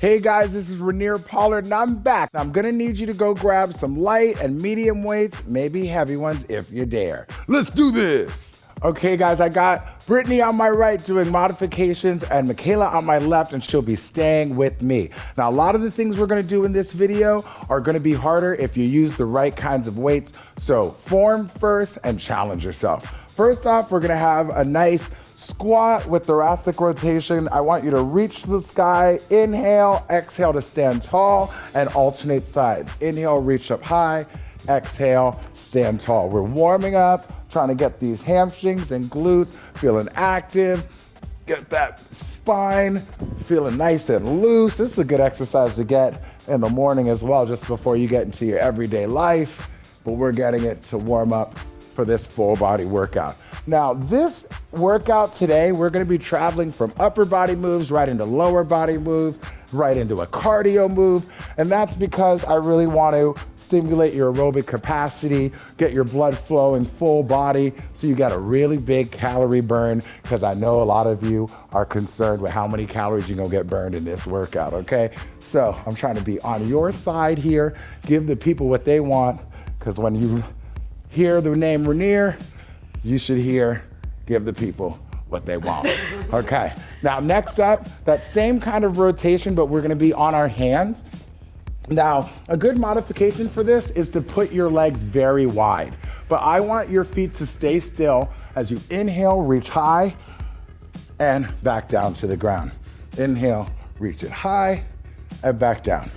Hey guys, this is Raneir Pollard and I'm back. I'm gonna need you to go grab some light and medium weights, maybe heavy ones if you dare. Let's do this. Okay guys, I got Brittany on my right doing modifications and Michaela on my left, and she'll be staying with me. Now, a lot of the things we're gonna do in this video are gonna be harder if you use the right kinds of weights. So form first and challenge yourself. First off, we're gonna have a nice squat with thoracic rotation. I want you to reach to the sky, inhale, exhale to stand tall, and alternate sides. Inhale, reach up high, exhale, stand tall. We're warming up, trying to get these hamstrings and glutes feeling active, get that spine feeling nice and loose. This is a good exercise to get in the morning as well, just before you get into your everyday life, but we're getting it to warm up for this full body workout. Now, this workout today, we're gonna be traveling from upper body moves right into lower body move, right into a cardio move, and that's because I really want to stimulate your aerobic capacity, get your blood flowing full body, so you got a really big calorie burn, because I know a lot of you are concerned with how many calories you're gonna get burned in this workout, okay? So I'm trying to be on your side here, give the people what they want, because when you hear the name Raneir, you should give the people what they want. Okay, now next up, that same kind of rotation, but we're gonna be on our hands. Now, a good modification for this is to put your legs very wide, but I want your feet to stay still as you inhale, reach high, and back down to the ground. Inhale, reach it high, and back down.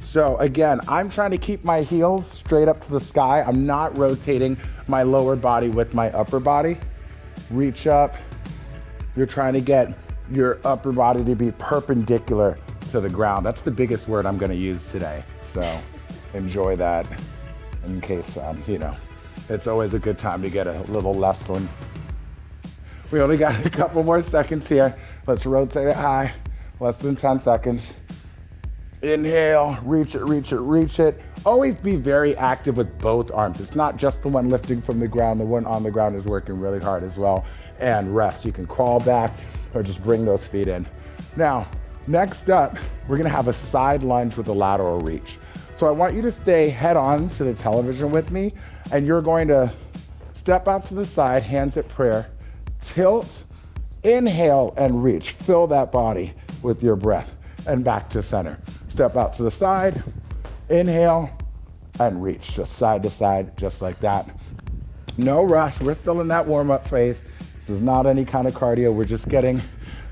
So again, I'm trying to keep my heels straight up to the sky. I'm not rotating my lower body with my upper body. Reach up. You're trying to get your upper body to be perpendicular to the ground. That's the biggest word I'm gonna use today. So enjoy that in case, it's always a good time to get a little less one. We only got a couple more seconds here. Let's rotate it high, less than 10 seconds. Inhale, reach it, reach it, reach it. Always be very active with both arms. It's not just the one lifting from the ground. The one on the ground is working really hard as well. And rest. You can crawl back or just bring those feet in. Now, next up, we're gonna have a side lunge with a lateral reach. So I want you to stay head on to the television with me, and you're going to step out to the side, hands at prayer, tilt, inhale, and reach. Fill that body with your breath, and back to center. Step out to the side, inhale, and reach, just side to side, just like that. No rush, we're still in that warm-up phase. This is not any kind of cardio. We're just getting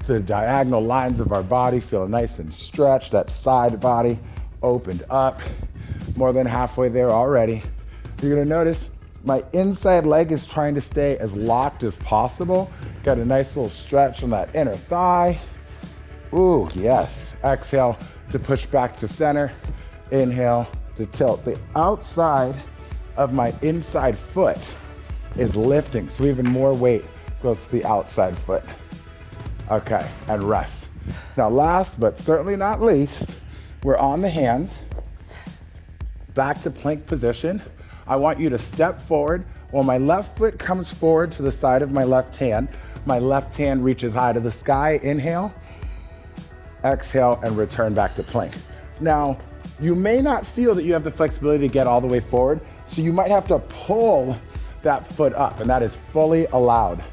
the diagonal lines of our body feeling nice and stretched, that side body opened up, more than halfway there already. You're gonna notice my inside leg is trying to stay as locked as possible. Got a nice little stretch on that inner thigh. Ooh, yes. Exhale to push back to center. Inhale to tilt. The outside of my inside foot is lifting, so even more weight goes to the outside foot. Okay, and rest. Now last, but certainly not least, we're on the hands. Back to plank position. I want you to step forward. While my left foot comes forward to the side of my left hand reaches high to the sky. Inhale. Exhale, and return back to plank. Now, you may not feel that you have the flexibility to get all the way forward, so you might have to pull that foot up, and that is fully allowed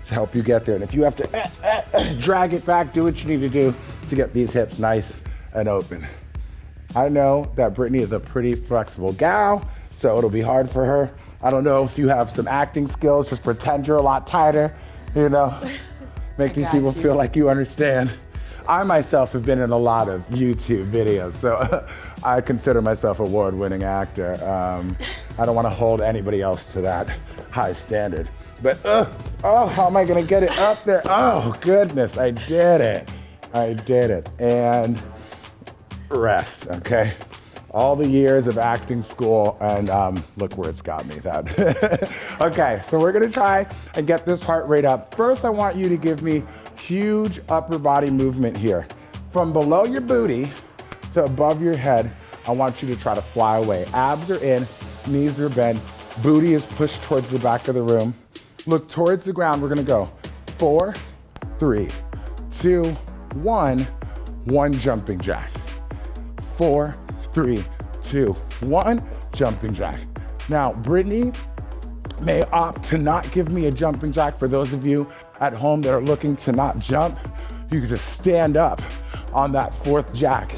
to help you get there. And if you have to drag it back, do what you need to do to get these hips nice and open. I know that Brittany is a pretty flexible gal, so it'll be hard for her. I don't know if you have some acting skills, just pretend you're a lot tighter, make these people feel like you understand. I myself have been in a lot of YouTube videos, so I consider myself an award-winning actor. I don't want to hold anybody else to that high standard. But, how am I gonna get it up there? Oh, goodness, I did it. And rest, okay? All the years of acting school, and look where it's got me. Okay, so we're gonna try and get this heart rate up. First, I want you to give me huge upper body movement here. From below your booty to above your head, I want you to try to fly away. Abs are in, knees are bent, booty is pushed towards the back of the room. Look towards the ground. We're gonna go 4, 3, 2, 1. 1 jumping jack. 4, 3, 2, 1, jumping jack. Now, Brittany may opt to not give me a jumping jack. For those of you at home that are looking to not jump, you can just stand up on that 4th jack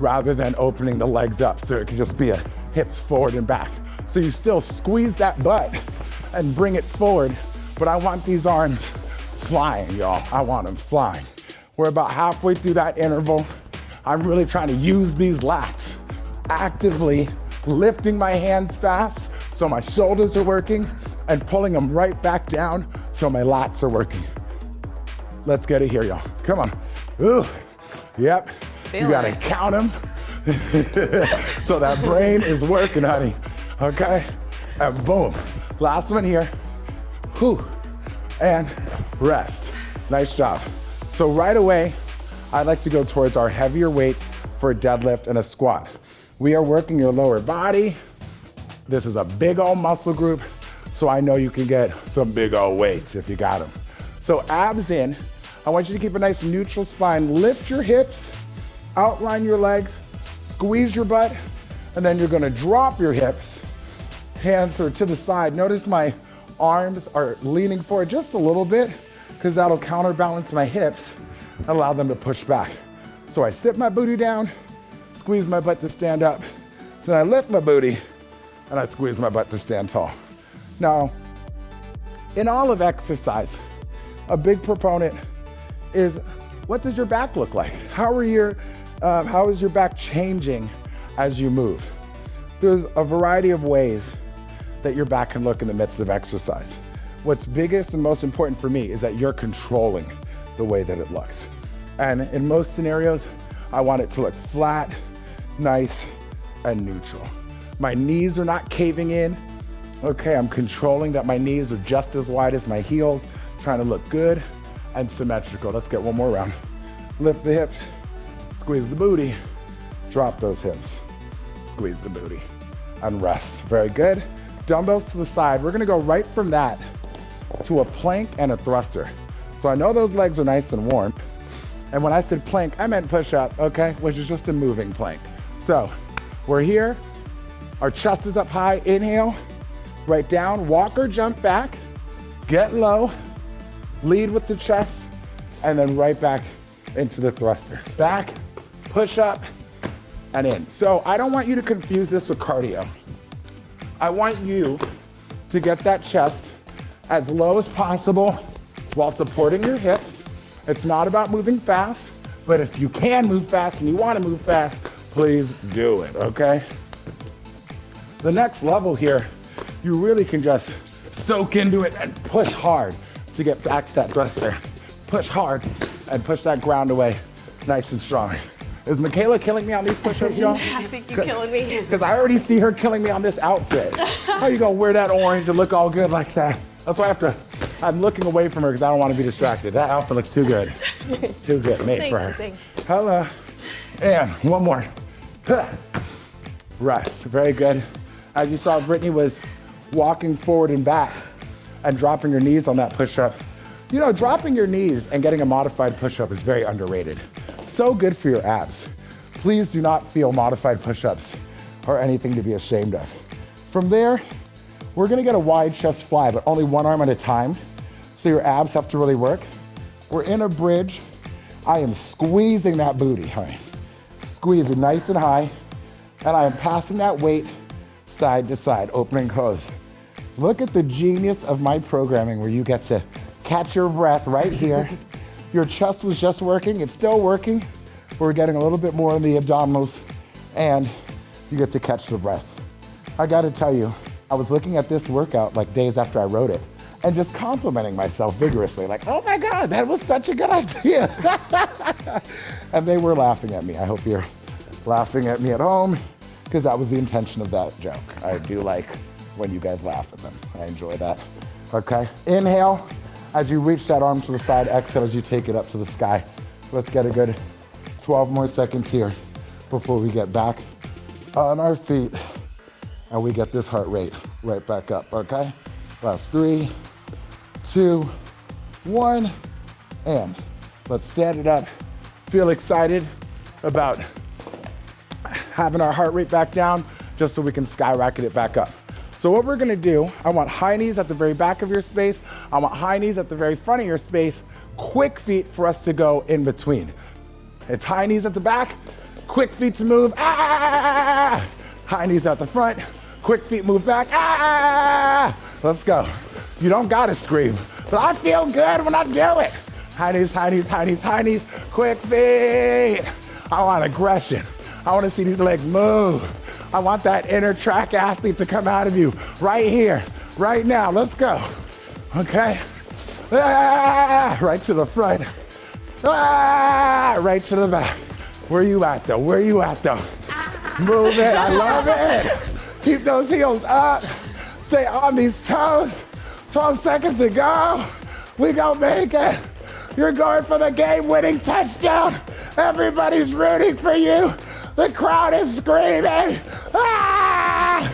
rather than opening the legs up. So it can just be a hips forward and back. So you still squeeze that butt and bring it forward, but I want these arms flying, y'all. I want them flying. We're about halfway through that interval. I'm really trying to use these lats, actively lifting my hands fast so my shoulders are working and pulling them right back down so my lats are working. Let's get it here, y'all. Come on. Ooh, yep. You gotta count them so that brain is working, honey. Okay, and boom. Last one here. Whew. And rest. Nice job. So right away, I'd like to go towards our heavier weights for a deadlift and a squat. We are working your lower body. This is a big old muscle group, so I know you can get some big old weights if you got them. So abs in. I want you to keep a nice neutral spine. Lift your hips, outline your legs, squeeze your butt, and then you're gonna drop your hips. Hands are to the side. Notice my arms are leaning forward just a little bit because that'll counterbalance my hips and allow them to push back. So I sit my booty down, squeeze my butt to stand up, then I lift my booty and I squeeze my butt to stand tall. Now, in all of exercise, a big proponent is, what does your back look like? How is your back changing as you move? There's a variety of ways that your back can look in the midst of exercise. What's biggest and most important for me is that you're controlling the way that it looks. And in most scenarios, I want it to look flat, nice, and neutral. My knees are not caving in. Okay, I'm controlling that my knees are just as wide as my heels, trying to look good and symmetrical. Let's get one more round. Lift the hips, squeeze the booty, drop those hips, squeeze the booty, and rest. Very good. Dumbbells to the side. We're gonna go right from that to a plank and a thruster. So I know those legs are nice and warm. And when I said plank, I meant push up, okay? Which is just a moving plank. So we're here, our chest is up high, inhale, right down, walk or jump back, get low, lead with the chest, and then right back into the thruster. Back, push up, and in. So I don't want you to confuse this with cardio. I want you to get that chest as low as possible while supporting your hips. It's not about moving fast, but if you can move fast and you want to move fast, please do it, okay? The next level here, you really can just soak into it and push hard to get back to that thruster. Push hard and push that ground away nice and strong. Is Michaela killing me on these push-ups, y'all? I think you're killing me. Because I already see her killing me on this outfit. How you gonna wear that orange and look all good like that? That's why I'm looking away from her because I don't want to be distracted. That outfit looks too good. Too good, made for her. Thank you. Hello. And one more. Rest, very good. As you saw, Brittany was walking forward and back and dropping her knees on that push-up. You know, dropping your knees and getting a modified push-up is very underrated. So good for your abs. Please do not feel modified push-ups or anything to be ashamed of. From there, we're gonna get a wide chest fly, but only one arm at a time, so your abs have to really work. We're in a bridge. I am squeezing that booty, honey. Squeezing nice and high, and I am passing that weight side to side, open and close. Look at the genius of my programming where you get to catch your breath right here. Your chest was just working, it's still working. We're getting a little bit more in the abdominals, and you get to catch the breath. I gotta tell you, I was looking at this workout like days after I wrote it and just complimenting myself vigorously, like, oh my God, that was such a good idea. And they were laughing at me. I hope you're laughing at me at home, because that was the intention of that joke. I do like when you guys laugh at them. I enjoy that. Okay, inhale as you reach that arm to the side, exhale as you take it up to the sky. Let's get a good 12 more seconds here before we get back on our feet and we get this heart rate right back up, okay? Last 3, 2, 1, and let's stand it up feel excited about having our heart rate back down just so we can skyrocket it back up. So what we're gonna do, I want high knees at the very back of your space. I want high knees at the very front of your space. Quick feet for us to go in between. It's high knees at the back, quick feet to move. Ah! High knees at the front, quick feet move back. Ah! Let's go. You don't gotta scream, but I feel good when I do it. High knees, high knees, high knees, high knees, quick feet. I want aggression. I want to see these legs move. I want that inner track athlete to come out of you right here, right now. Let's go. Okay. Ah, right to the front. Ah, right to the back. Where you at though? Where you at though? Move it. I love it. Keep those heels up. Stay on these toes. 12 seconds to go. We gonna make it. You're going for the game-winning touchdown. Everybody's rooting for you. The crowd is screaming. Ah!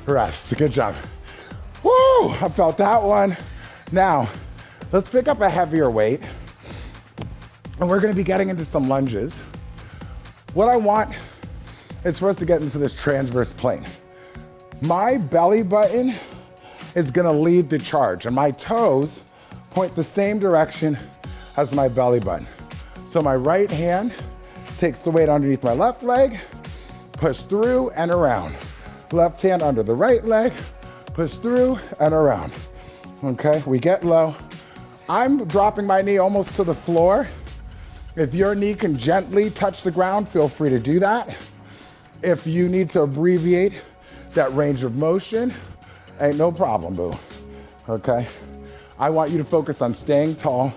Rest. Good job. Woo! I felt that one. Now, let's pick up a heavier weight. And we're gonna be getting into some lunges. What I want is for us to get into this transverse plane. My belly button is gonna lead the charge, and my toes point the same direction as my belly button. So my right hand takes the weight underneath my left leg, push through and around. Left hand under the right leg, push through and around. Okay, we get low. I'm dropping my knee almost to the floor. If your knee can gently touch the ground, feel free to do that. If you need to abbreviate that range of motion, ain't no problem, boo. Okay? I want you to focus on staying tall,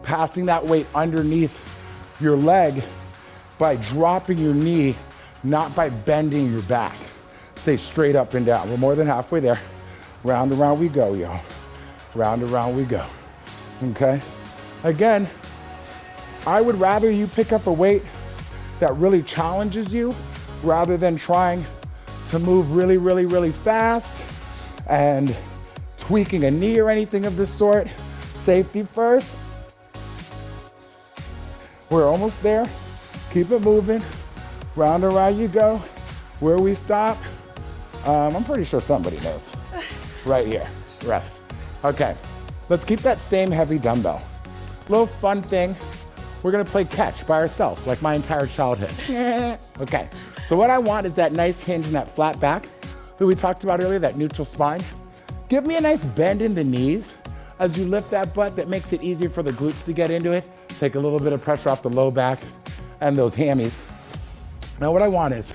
passing that weight underneath your leg by dropping your knee, not by bending your back. Stay straight up and down. We're more than halfway there. Round and round we go, y'all. Round and round we go. Okay? Again, I would rather you pick up a weight that really challenges you rather than trying to move really, really, really fast and tweaking a knee or anything of this sort. Safety first. We're almost there. Keep it moving. Round and round you go. Where we stop, I'm pretty sure somebody knows. Right here, rest. Okay, let's keep that same heavy dumbbell. Little fun thing. We're gonna play catch by ourselves, like my entire childhood. Okay, so what I want is that nice hinge and that flat back that we talked about earlier, that neutral spine. Give me a nice bend in the knees as you lift that butt. That makes it easier for the glutes to get into it. Take a little bit of pressure off the low back and those hammies. Now what I want is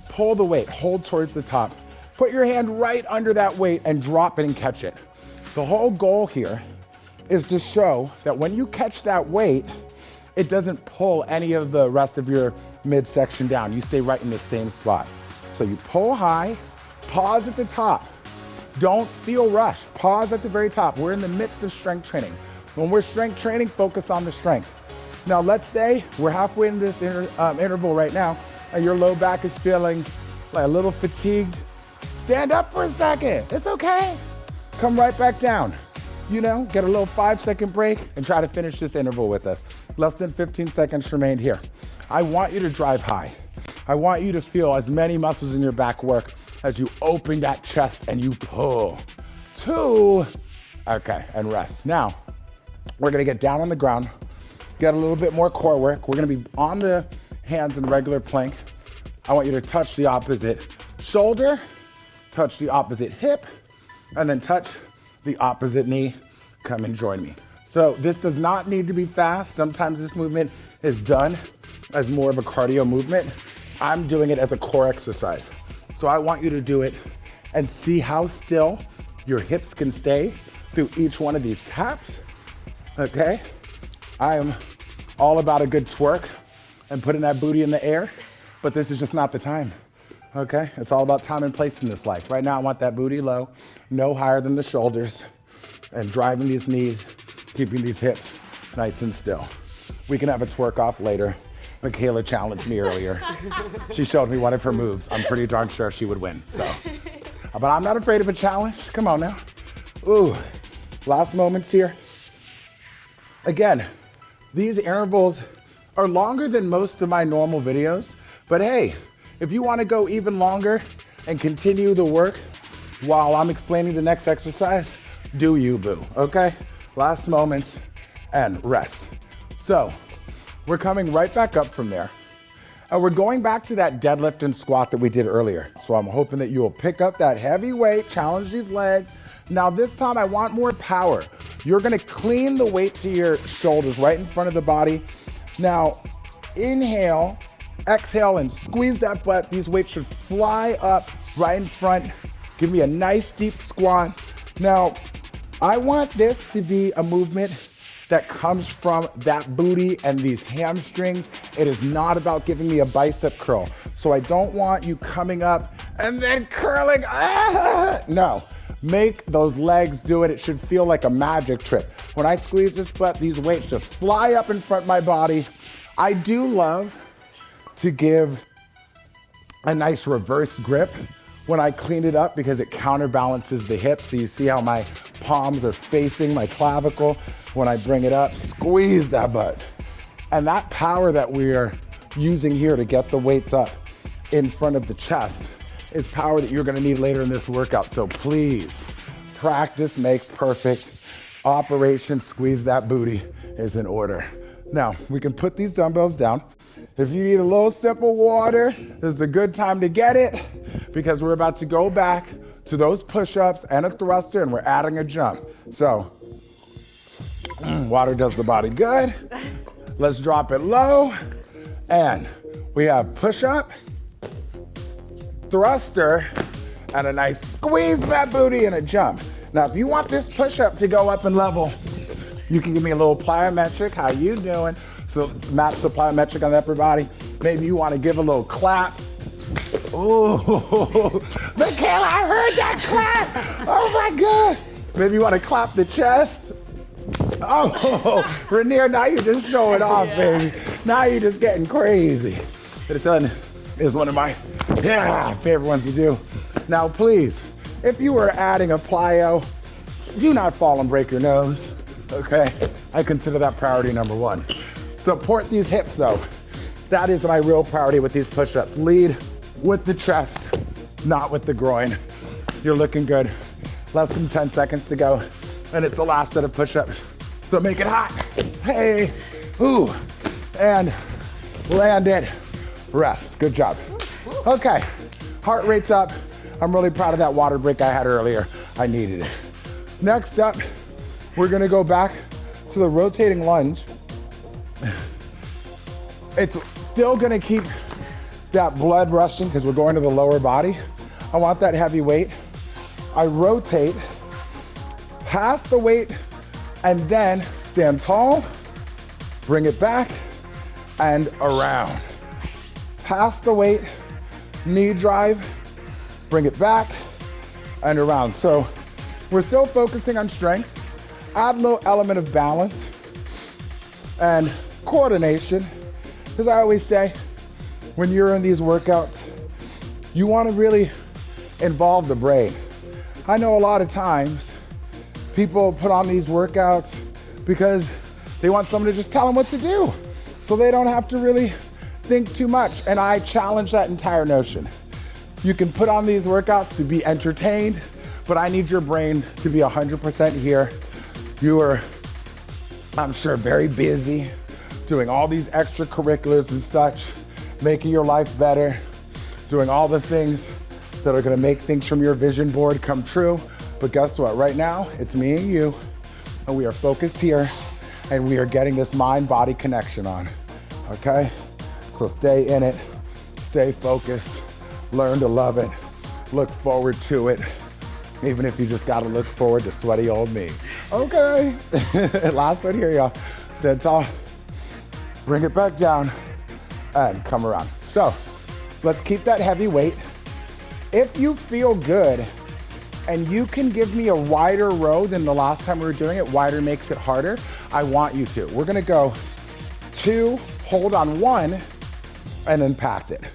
pull the weight, hold towards the top. Put your hand right under that weight and drop it and catch it. The whole goal here is to show that when you catch that weight, it doesn't pull any of the rest of your midsection down. You stay right in the same spot. So you pull high, pause at the top. Don't feel rushed. Pause at the very top. We're in the midst of strength training. When we're strength training, focus on the strength. Now let's say we're halfway in this interval right now and your low back is feeling like a little fatigued. Stand up for a second. It's okay. Come right back down. You know, get a little 5-second break and try to finish this interval with us. Less than 15 seconds remain here. I want you to drive high. I want you to feel as many muscles in your back work as you open that chest and you pull. 2, okay, and rest. Now, we're gonna get down on the ground, get a little bit more core work. We're gonna be on the hands in regular plank. I want you to touch the opposite shoulder, touch the opposite hip, and then touch the opposite knee. Come and join me. So this does not need to be fast. Sometimes this movement is done as more of a cardio movement. I'm doing it as a core exercise. So I want you to do it and see how still your hips can stay through each one of these taps, okay? I am all about a good twerk and putting that booty in the air, but this is just not the time, okay? It's all about time and place in this life. Right now I want that booty low, no higher than the shoulders, and driving these knees, keeping these hips nice and still. We can have a twerk off later. Michaela challenged me earlier. She showed me one of her moves. I'm pretty darn sure she would win, so. But I'm not afraid of a challenge. Come on now. Ooh, last moments here. Again, These intervals are longer than most of my normal videos, but hey, if you wanna go even longer and continue the work while I'm explaining the next exercise, do you, boo, okay? Last moments and rest. So, we're coming right back up from there. And we're going back to that deadlift and squat that we did earlier. So I'm hoping that you will pick up that heavy weight, challenge these legs. Now this time I want more power. You're gonna clean the weight to your shoulders right in front of the body. Now, inhale, exhale, and squeeze that butt. These weights should fly up right in front. Give me a nice deep squat. Now, I want this to be a movement that comes from that booty and these hamstrings. It is not about giving me a bicep curl. So I don't want you coming up and then curling. No, make those legs do it. It should feel like a magic trick. When I squeeze this butt, these weights just fly up in front of my body. I do love to give a nice reverse grip when I clean it up because it counterbalances the hips. So you see how my palms are facing my clavicle. When I bring it up, squeeze that butt. And that power that we are using here to get the weights up in front of the chest is power that you're gonna need later in this workout. So please, practice makes perfect. Operation squeeze that booty is in order. Now, we can put these dumbbells down. If you need a little sip of water, this is a good time to get it because we're about to go back to those push-ups and a thruster and we're adding a jump. So, water does the body good. Let's drop it low. And we have push-up, thruster, and a nice squeeze that booty and a jump. Now, if you want this push-up to go up in level, you can give me a little plyometric. How you doing? So match the plyometric on the upper body. Maybe you want to give a little clap. Oh, Michaela, I heard that clap. Oh my God. Maybe you want to clap the chest. Oh, Raneir, now you're just showing off, baby. Now you're just getting crazy. This one is one of my favorite ones to do. Now, please, if you were adding a plyo, do not fall and break your nose, okay? I consider that priority number one. Support these hips though. That is my real priority with these push-ups. Lead with the chest, not with the groin. You're looking good. Less than 10 seconds to go, and it's the last set of push-ups. So make it hot. Hey, ooh, and land it. Rest, good job. Okay, heart rate's up. I'm really proud of that water break I had earlier. I needed it. Next up, we're gonna go back to the rotating lunge. It's still gonna keep that blood rushing because we're going to the lower body. I want that heavy weight. I rotate, pass the weight, and then stand tall, bring it back, and around. Pass the weight, knee drive, bring it back, and around. So we're still focusing on strength, add a little element of balance and coordination. Because I always say, when you're in these workouts, you want to really involve the brain. I know a lot of times people put on these workouts because they want someone to just tell them what to do, so they don't have to really think too much. And I challenge that entire notion. You can put on these workouts to be entertained, but I need your brain to be 100% here. You are, I'm sure, very busy doing all these extracurriculars and such, making your life better, doing all the things that are gonna make things from your vision board come true. But guess what? Right now, it's me and you, and we are focused here, and we are getting this mind-body connection on, okay? So stay in it, stay focused, learn to love it, look forward to it, even if you just gotta look forward to sweaty old me. Okay, last one here, y'all. Stand tall, bring it back down, and come around. So, let's keep that heavy weight. If you feel good, and you can give me a wider row than the last time we were doing it, wider makes it harder, I want you to. We're gonna go 2, hold on 1, and then pass it.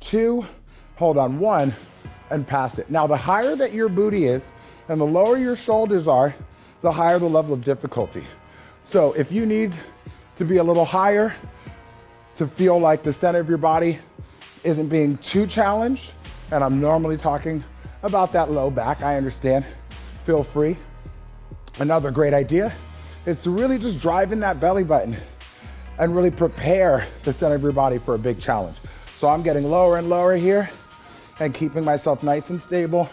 2, hold on 1, and pass it. Now, the higher that your booty is, and the lower your shoulders are, the higher the level of difficulty. So if you need to be a little higher, to feel like the center of your body isn't being too challenged. And I'm normally talking about that low back, I understand. Feel free. Another great idea is to really just drive in that belly button and really prepare the center of your body for a big challenge. So I'm getting lower and lower here and keeping myself nice and stable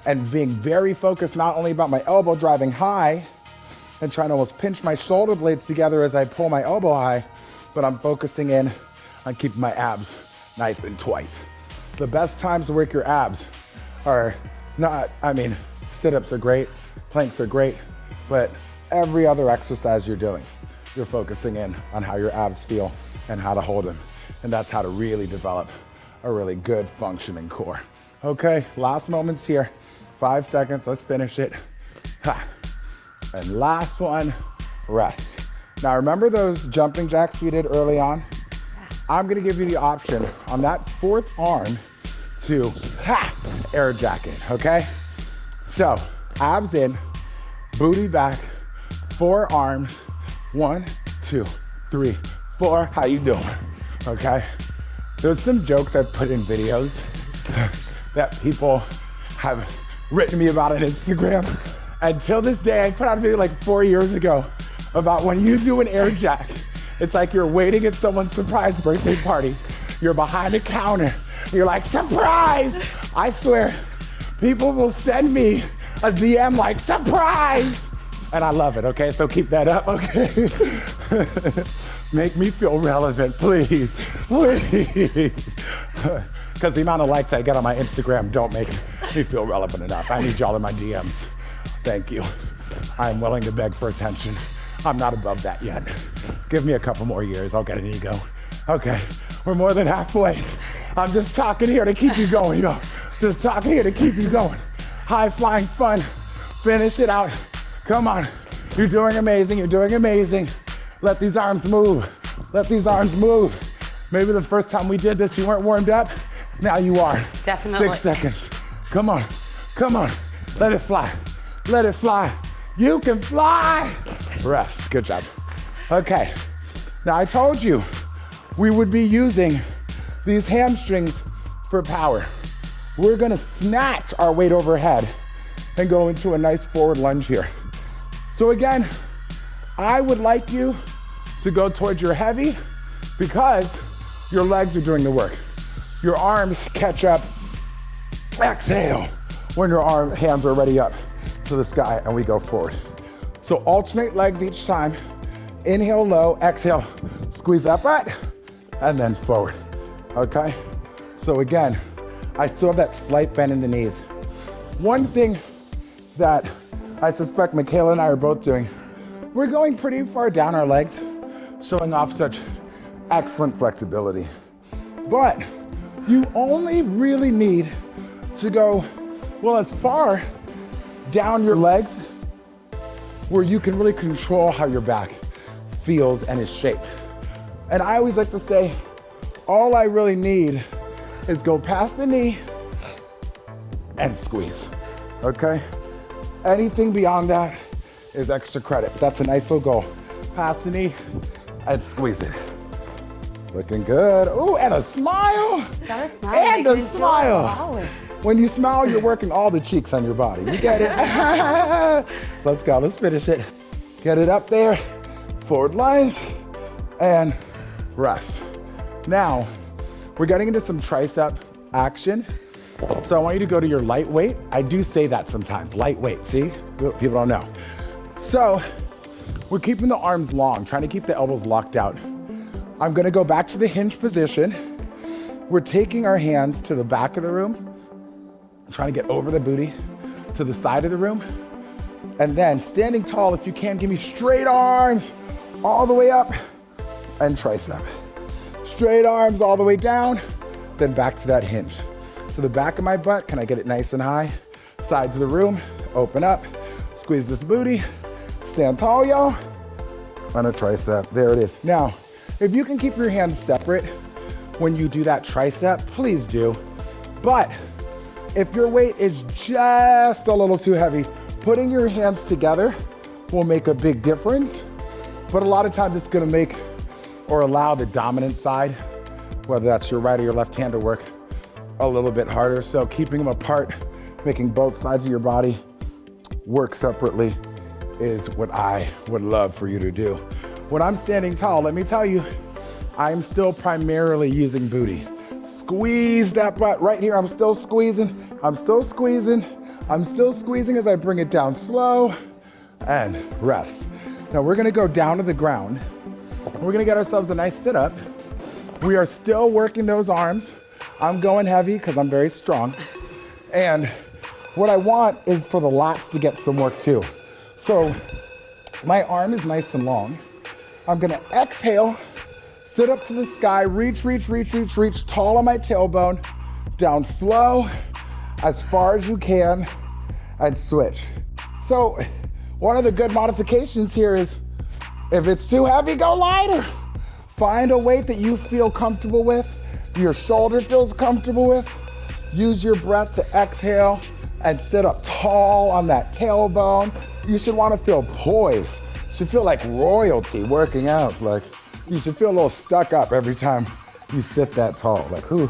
and being very focused not only about my elbow driving high and trying to almost pinch my shoulder blades together as I pull my elbow high, but I'm focusing in on keeping my abs nice and tight. The best times to work your abs are not, sit-ups are great, planks are great, but every other exercise you're doing, you're focusing in on how your abs feel and how to hold them. And that's how to really develop a really good functioning core. Okay, last moments here. 5 seconds, let's finish it. Ha. And last one, rest. Now remember those jumping jacks we did early on? I'm gonna give you the option on that fourth arm to air jack it, okay? So abs in, booty back, 4 arms, 1, 2, 3, 4. How you doing? Okay. There's some jokes I've put in videos that people have written me about on Instagram. Until this day, I put out a video like 4 years ago about when you do an air jack, it's like you're waiting at someone's surprise birthday party. You're behind a counter. You're like, surprise! I swear, people will send me a DM like, surprise! And I love it, okay? So keep that up, okay? Make me feel relevant, please, please. Because the amount of likes I get on my Instagram don't make me feel relevant enough. I need y'all in my DMs. Thank you. I'm willing to beg for attention. I'm not above that yet. Give me a couple more years, I'll get an ego. Okay, we're more than halfway. I'm just talking here to keep you going, yo. Just talking here to keep you going. High flying fun. Finish it out. Come on. You're doing amazing. You're doing amazing. Let these arms move. Let these arms move. Maybe the first time we did this, you weren't warmed up. Now you are. Definitely. 6 seconds. Come on. Come on. Let it fly. Let it fly. You can fly. Rest. Good job. Okay. Now I told you we would be using these hamstrings for power. We're gonna snatch our weight overhead and go into a nice forward lunge here. So again, I would like you to go towards your heavy because your legs are doing the work. Your arms catch up. Exhale when your hands are already up to the sky and we go forward. So alternate legs each time. Inhale low, exhale, squeeze that butt, and then forward, okay? So again, I still have that slight bend in the knees. One thing that I suspect Michaela and I are both doing, we're going pretty far down our legs, showing off such excellent flexibility. But you only really need to go, well, as far down your legs where you can really control how your back feels and is shaped. And I always like to say, all I really need is go past the knee and squeeze, okay? Anything beyond that is extra credit. That's a nice little goal. Past the knee and squeeze it. Looking good. Ooh, and a smile. Got a smile. And a smile. When you smile, you're working all the cheeks on your body. You get it? Let's go, let's finish it. Get it up there. Forward lunge and rest. Now, we're getting into some tricep action. So I want you to go to your lightweight. I do say that sometimes, lightweight, see? People don't know. So we're keeping the arms long, trying to keep the elbows locked out. I'm gonna go back to the hinge position. We're taking our hands to the back of the room, trying to get over the booty to the side of the room. And then standing tall, if you can, give me straight arms all the way up and tricep. Straight arms all the way down, then back to that hinge. To the back of my butt, can I get it nice and high? Sides of the room, open up, squeeze this booty, stand tall, yo, on a tricep, there it is. Now, if you can keep your hands separate when you do that tricep, please do. But if your weight is just a little too heavy, putting your hands together will make a big difference. But a lot of times it's gonna make or allow the dominant side, whether that's your right or your left hand, to work a little bit harder. So keeping them apart, making both sides of your body work separately is what I would love for you to do. When I'm standing tall, let me tell you, I'm still primarily using booty. Squeeze that butt right here. I'm still squeezing, I'm still squeezing, I'm still squeezing as I bring it down slow and rest. Now we're gonna go down to the ground. We're gonna get ourselves a nice sit up. We are still working those arms. I'm going heavy because I'm very strong. And what I want is for the lats to get some work too. So my arm is nice and long. I'm gonna exhale, sit up to the sky, reach, tall on my tailbone, down slow, as far as you can, and switch. So one of the good modifications here is, if it's too heavy, go lighter. Find a weight that you feel comfortable with, your shoulder feels comfortable with. Use your breath to exhale and sit up tall on that tailbone. You should want to feel poised. You should feel like royalty working out. Like you should feel a little stuck up every time you sit that tall. Like who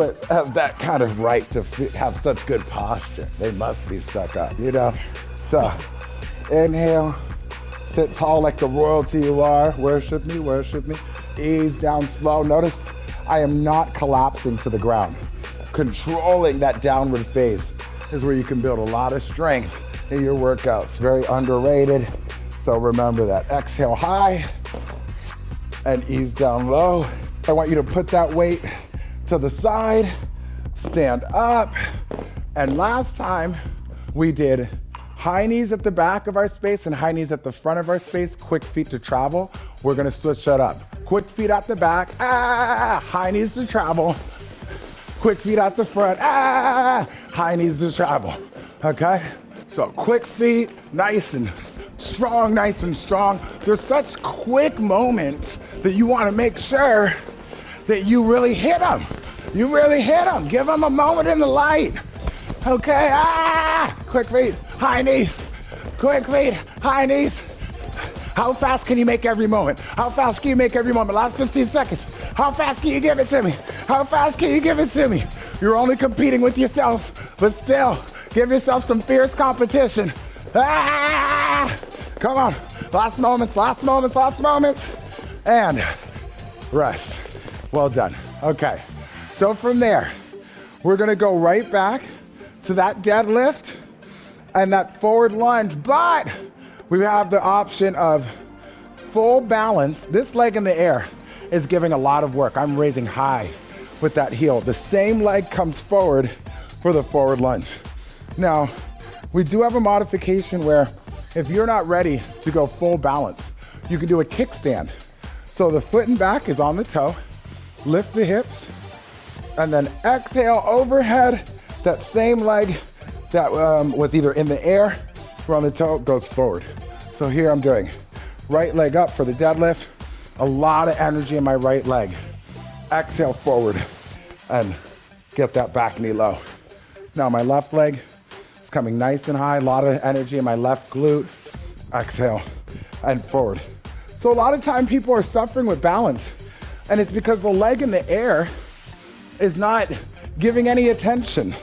has that kind of right to have such good posture? They must be stuck up, you know? So inhale, sit tall like the royalty you are. Worship me, worship me. Ease down slow. Notice I am not collapsing to the ground. Controlling that downward phase is where you can build a lot of strength in your workouts. Very underrated. So remember that. Exhale high and ease down low. I want you to put that weight to the side, stand up. And last time we did high knees at the back of our space and high knees at the front of our space, quick feet to travel. We're gonna switch that up. Quick feet at the back, high knees to travel. Quick feet at the front, high knees to travel, okay? So quick feet, nice and strong, nice and strong. There's such quick moments that you wanna make sure that you really hit them. You really hit them. Give them a moment in the light, okay? Quick feet, high knees. Quick feet, high knees. How fast can you make every moment? How fast can you make every moment? Last 15 seconds. How fast can you give it to me? How fast can you give it to me? You're only competing with yourself, but still, give yourself some fierce competition. Come on, last moments, last moments, last moments. And rest. Well done. Okay, so from there, we're gonna go right back to that deadlift and that forward lunge, but we have the option of full balance. This leg in the air is giving a lot of work. I'm raising high with that heel. The same leg comes forward for the forward lunge. Now, we do have a modification where if you're not ready to go full balance, you can do a kickstand. So the foot and back is on the toe, lift the hips, and then exhale overhead. That same leg that was either in the air or on the toe goes forward. So here I'm doing right leg up for the deadlift, a lot of energy in my right leg. Exhale forward and get that back knee low. Now my left leg is coming nice and high, a lot of energy in my left glute. Exhale and forward. So a lot of time people are suffering with balance, and it's because the leg in the air is not giving any attention.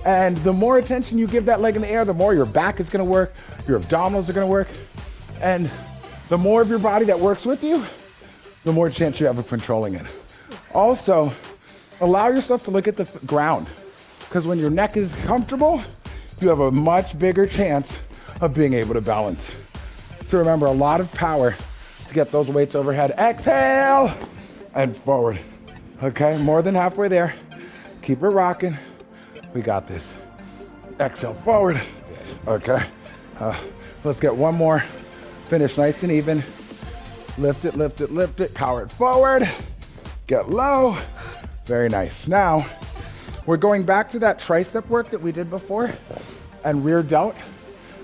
And the more attention you give that leg in the air, the more your back is gonna work, your abdominals are gonna work, and the more of your body that works with you, the more chance you have of controlling it. Also, allow yourself to look at the ground, because when your neck is comfortable, you have a much bigger chance of being able to balance. So remember, a lot of power to get those weights overhead. Exhale and forward. Okay, more than halfway there. Keep it rocking. We got this. Exhale forward. Okay, let's get one more. Finish nice and even. Lift it, lift it, lift it. Power it forward. Get low. Very nice. Now, we're going back to that tricep work that we did before and rear delt.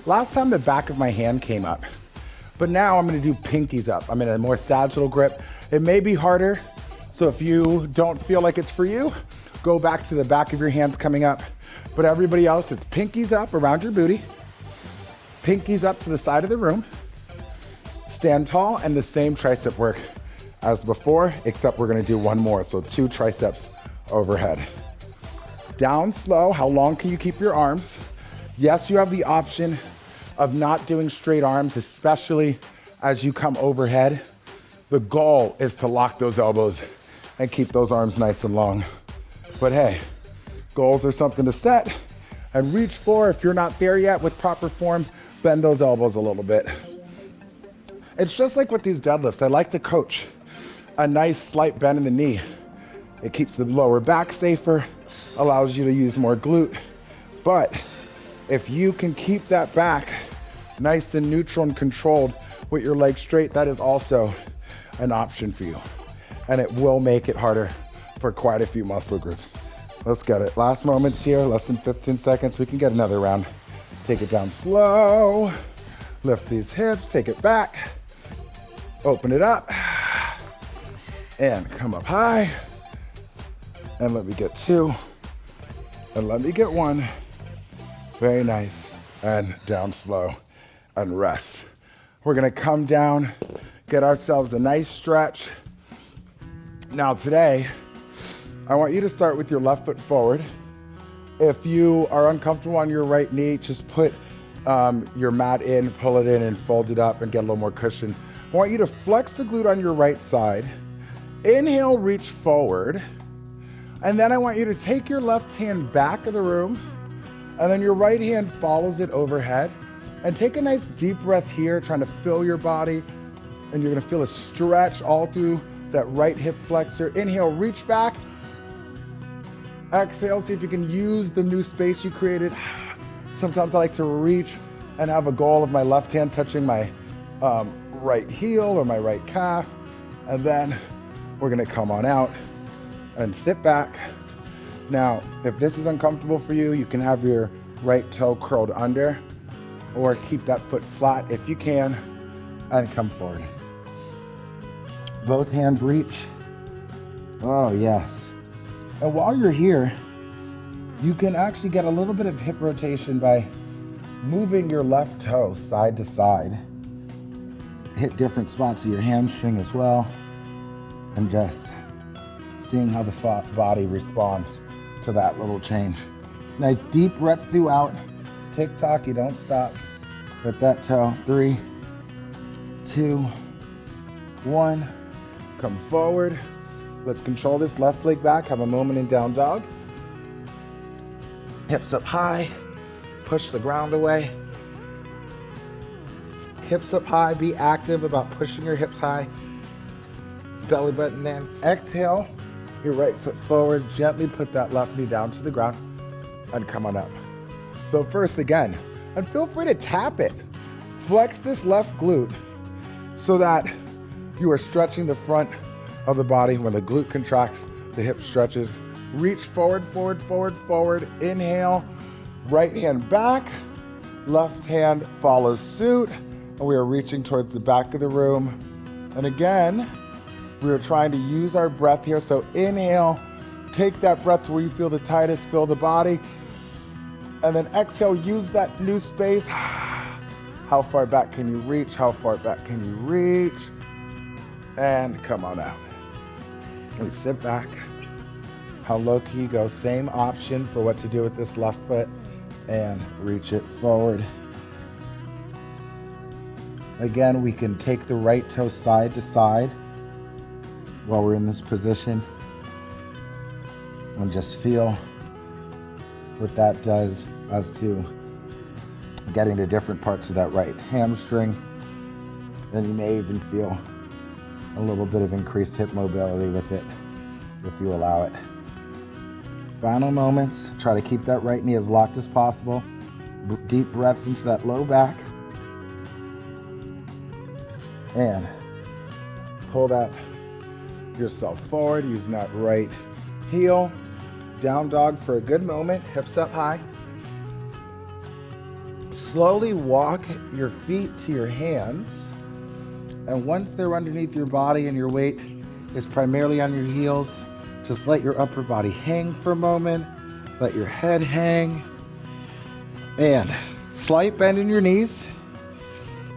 Last time the back of my hand came up, but now I'm gonna do pinkies up. I'm in a more sagittal grip. It may be harder, so if you don't feel like it's for you, go back to the back of your hands coming up. But everybody else, it's pinkies up around your booty, pinkies up to the side of the room. Stand tall and the same tricep work as before, except we're gonna do one more. So 2 triceps overhead. Down slow. How long can you keep your arms? Yes, you have the option of not doing straight arms, especially as you come overhead. The goal is to lock those elbows and keep those arms nice and long. But hey, goals are something to set and reach for. If you're not there yet with proper form, bend those elbows a little bit. It's just like with these deadlifts. I like to coach a nice slight bend in the knee. It keeps the lower back safer, allows you to use more glute. But if you can keep that back nice and neutral and controlled with your legs straight, that is also an option for you. And it will make it harder for quite a few muscle groups. Let's get it. Last moments here, less than 15 seconds. We can get another round. Take it down slow. Lift these hips, take it back. Open it up. And come up high. And let me get 2. And let me get 1. Very nice. And down slow and rest. We're gonna come down, get ourselves a nice stretch. Now today, I want you to start with your left foot forward. If you are uncomfortable on your right knee, just put your mat in, pull it in and fold it up and get a little more cushion. I want you to flex the glute on your right side. Inhale, reach forward. And then I want you to take your left hand back of the room and then your right hand follows it overhead. And take a nice deep breath here, trying to fill your body. And you're gonna feel a stretch all through that right hip flexor. Inhale, reach back. Exhale, see if you can use the new space you created. Sometimes I like to reach and have a goal of my left hand touching my right heel or my right calf. And then we're gonna come on out and sit back. Now, if this is uncomfortable for you, you can have your right toe curled under or keep that foot flat if you can and come forward. Both hands reach. Oh, yes. And while you're here, you can actually get a little bit of hip rotation by moving your left toe side to side. Hit different spots of your hamstring as well. And just seeing how the body responds to that little change. Nice deep breaths throughout. Tick tock, you don't stop. With that toe. 3, 2, 1. Come forward. Let's control this left leg back. Have a moment in down dog. Hips up high. Push the ground away. Hips up high. Be active about pushing your hips high. Belly button in. Exhale. Your right foot forward. Gently put that left knee down to the ground and come on up. So first again, and feel free to tap it. Flex this left glute so that you are stretching the front of the body. When the glute contracts, the hip stretches. Reach forward, forward, forward, forward. Inhale, right hand back, left hand follows suit. And we are reaching towards the back of the room. And again, we are trying to use our breath here. So inhale, take that breath to where you feel the tightest, fill the body. And then exhale, use that new space. How far back can you reach? How far back can you reach? And come on out. We sit back. How low can you go? Same option for what to do with this left foot. And reach it forward. Again, we can take the right toe side to side while we're in this position. And just feel what that does as to getting to different parts of that right hamstring. And you may even feel a little bit of increased hip mobility with it if you allow it. Final moments, try to keep that right knee as locked as possible. Deep breaths into that low back. And pull that yourself forward using that right heel. Down dog for a good moment, hips up high. Slowly walk your feet to your hands. And once they're underneath your body and your weight is primarily on your heels, just let your upper body hang for a moment. Let your head hang. And slight bend in your knees.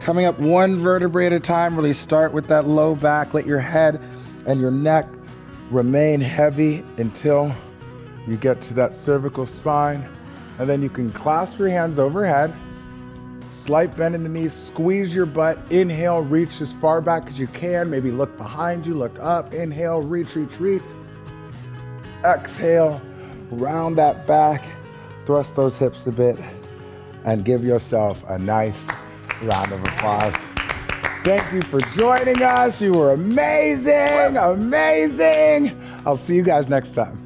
Coming up one vertebrae at a time. Really start with that low back. Let your head and your neck remain heavy until you get to that cervical spine. And then you can clasp your hands overhead. Slight bend in the knees, squeeze your butt. Inhale, reach as far back as you can. Maybe look behind you, look up. Inhale, reach, reach, reach. Exhale, round that back. Thrust those hips a bit and give yourself a nice round of applause. Thank you for joining us. You were amazing, amazing. I'll see you guys next time.